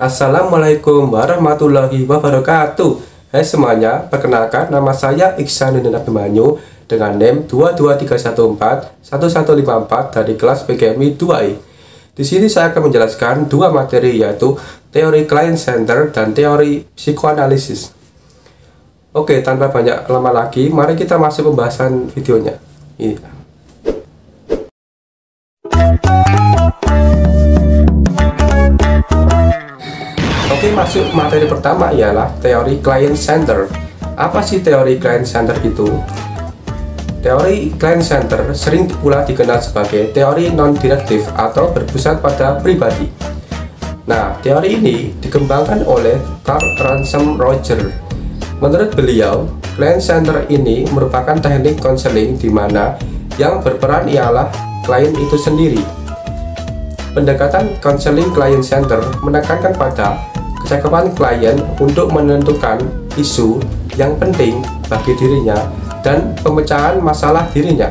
Assalamualaikum warahmatullahi wabarakatuh. Hai semuanya, perkenalkan nama saya Iksanuddin Abimanyu dengan NIM 223141154 dari kelas PGMI 2I. Di sini saya akan menjelaskan dua materi, yaitu teori client center dan teori psikoanalisis. Oke, tanpa banyak lama lagi, mari kita masuk pembahasan videonya. Ini. Oke, masuk materi pertama ialah teori client center. Apa sih teori client center itu? Teori client center sering pula dikenal sebagai teori non-direktif atau berpusat pada pribadi. Nah, teori ini dikembangkan oleh Carl Ransom Roger. Menurut beliau, client center ini merupakan teknik konseling di mana yang berperan ialah klien itu sendiri. Pendekatan konseling client center menekankan pada kecakapan klien untuk menentukan isu yang penting bagi dirinya dan pemecahan masalah dirinya.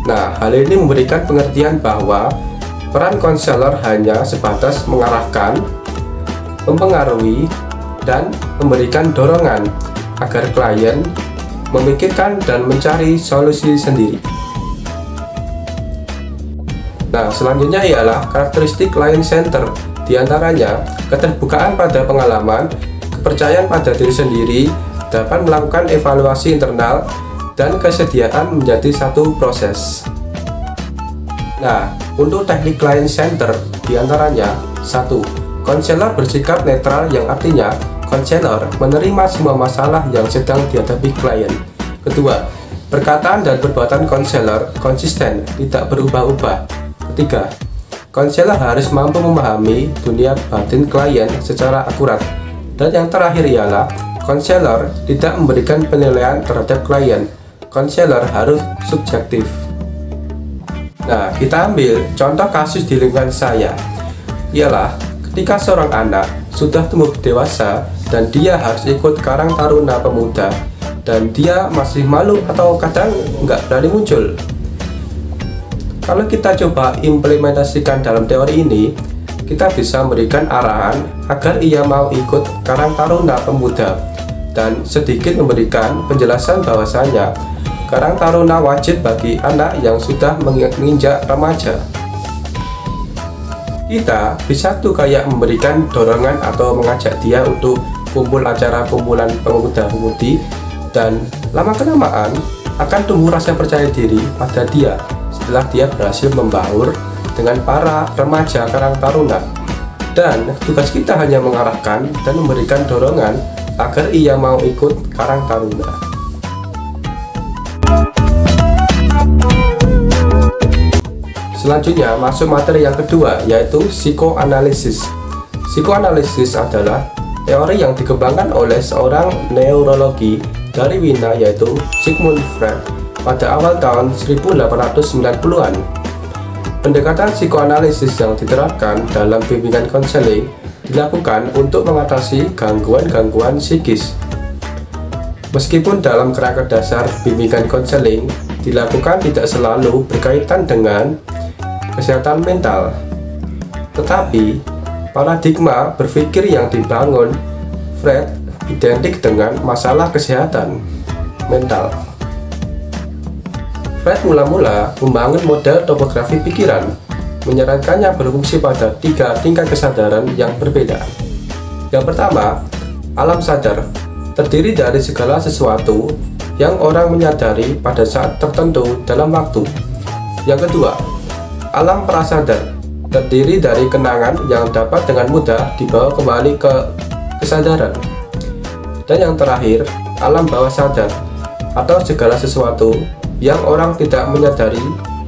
Nah, hal ini memberikan pengertian bahwa peran konselor hanya sebatas mengarahkan, mempengaruhi, dan memberikan dorongan agar klien memikirkan dan mencari solusi sendiri. Nah, selanjutnya ialah karakteristik client center. Di antaranya, keterbukaan pada pengalaman, kepercayaan pada diri sendiri, dapat melakukan evaluasi internal, dan kesediaan menjadi satu proses. Nah, untuk teknik client center, di antaranya 1. Konselor bersikap netral, yang artinya konselor menerima semua masalah yang sedang dihadapi klien. Kedua, perkataan dan perbuatan konselor konsisten, tidak berubah-ubah. Ketiga, konselor harus mampu memahami dunia batin klien secara akurat. Dan yang terakhir ialah konselor tidak memberikan penilaian terhadap klien. Konselor harus subjektif. Nah, kita ambil contoh kasus di lingkungan saya. Ialah ketika seorang anak sudah tumbuh dewasa dan dia harus ikut Karang Taruna Pemuda dan dia masih malu atau kadang nggak berani muncul. Kalau kita coba implementasikan dalam teori ini, kita bisa memberikan arahan agar ia mau ikut Karang Taruna Pemuda dan sedikit memberikan penjelasan bahwasanya Karang Taruna wajib bagi anak yang sudah menginjak remaja. Kita bisa tuh kayak memberikan dorongan atau mengajak dia untuk kumpul acara kumpulan pemuda-pemudi, dan lama-kelamaan akan tumbuh rasa percaya diri pada dia setelah dia berhasil membaur dengan para remaja Karang Taruna. Dan tugas kita hanya mengarahkan dan memberikan dorongan agar ia mau ikut Karang Taruna. Selanjutnya masuk materi yang kedua, yaitu psikoanalisis. Psikoanalisis adalah teori yang dikembangkan oleh seorang neurologi dari Wina, yaitu Sigmund Freud, pada awal tahun 1890-an. Pendekatan psikoanalisis yang diterapkan dalam bimbingan konseling dilakukan untuk mengatasi gangguan-gangguan psikis. Meskipun dalam kerangka dasar bimbingan konseling dilakukan tidak selalu berkaitan dengan kesehatan mental, tetapi paradigma berpikir yang dibangun Freud identik dengan masalah kesehatan mental. Freud mula-mula membangun model topografi pikiran, menyarankannya berfungsi pada 3 tingkat kesadaran yang berbeda. Yang pertama, alam sadar, terdiri dari segala sesuatu yang orang menyadari pada saat tertentu dalam waktu. Yang kedua, alam prasadar, terdiri dari kenangan yang dapat dengan mudah dibawa kembali ke kesadaran. Dan yang terakhir, alam bawah sadar, atau segala sesuatu yang orang tidak menyadari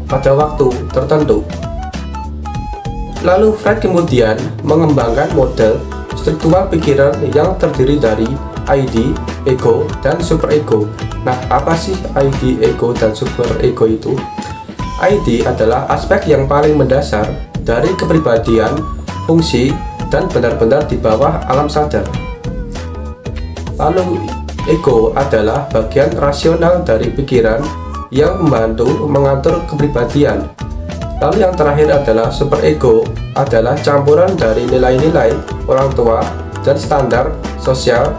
pada waktu tertentu. Lalu Freud kemudian mengembangkan model struktural pikiran yang terdiri dari ID, ego, dan superego. Nah, apa sih ID, ego, dan superego itu? ID adalah aspek yang paling mendasar dari kepribadian, fungsi, dan benar-benar di bawah alam sadar. Lalu ego adalah bagian rasional dari pikiran yang membantu mengatur kepribadian. Lalu yang terakhir adalah superego, adalah campuran dari nilai-nilai orang tua dan standar sosial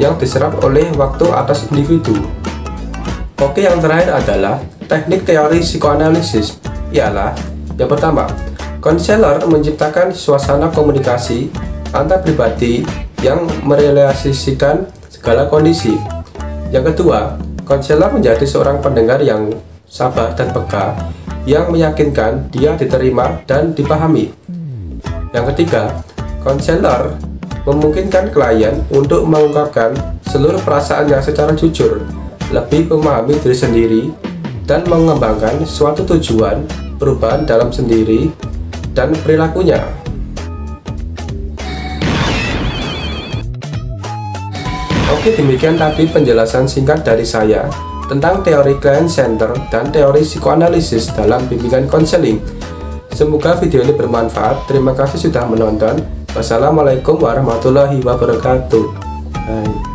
yang diserap oleh waktu atas individu. Oke, yang terakhir adalah teknik teori psikoanalisis. Ialah yang pertama, konselor menciptakan suasana komunikasi antar pribadi yang merealisasikan segala kondisi. Yang kedua, konselor menjadi seorang pendengar yang sabar dan peka, yang meyakinkan dia diterima dan dipahami. Yang ketiga, konselor memungkinkan klien untuk mengungkapkan seluruh perasaannya secara jujur, lebih memahami diri sendiri, dan mengembangkan suatu tujuan perubahan dalam sendiri dan perilakunya. Oke, demikian tadi penjelasan singkat dari saya tentang teori client center dan teori psikoanalisis dalam bimbingan konseling. Semoga video ini bermanfaat. Terima kasih sudah menonton. Wassalamualaikum warahmatullahi wabarakatuh. Bye.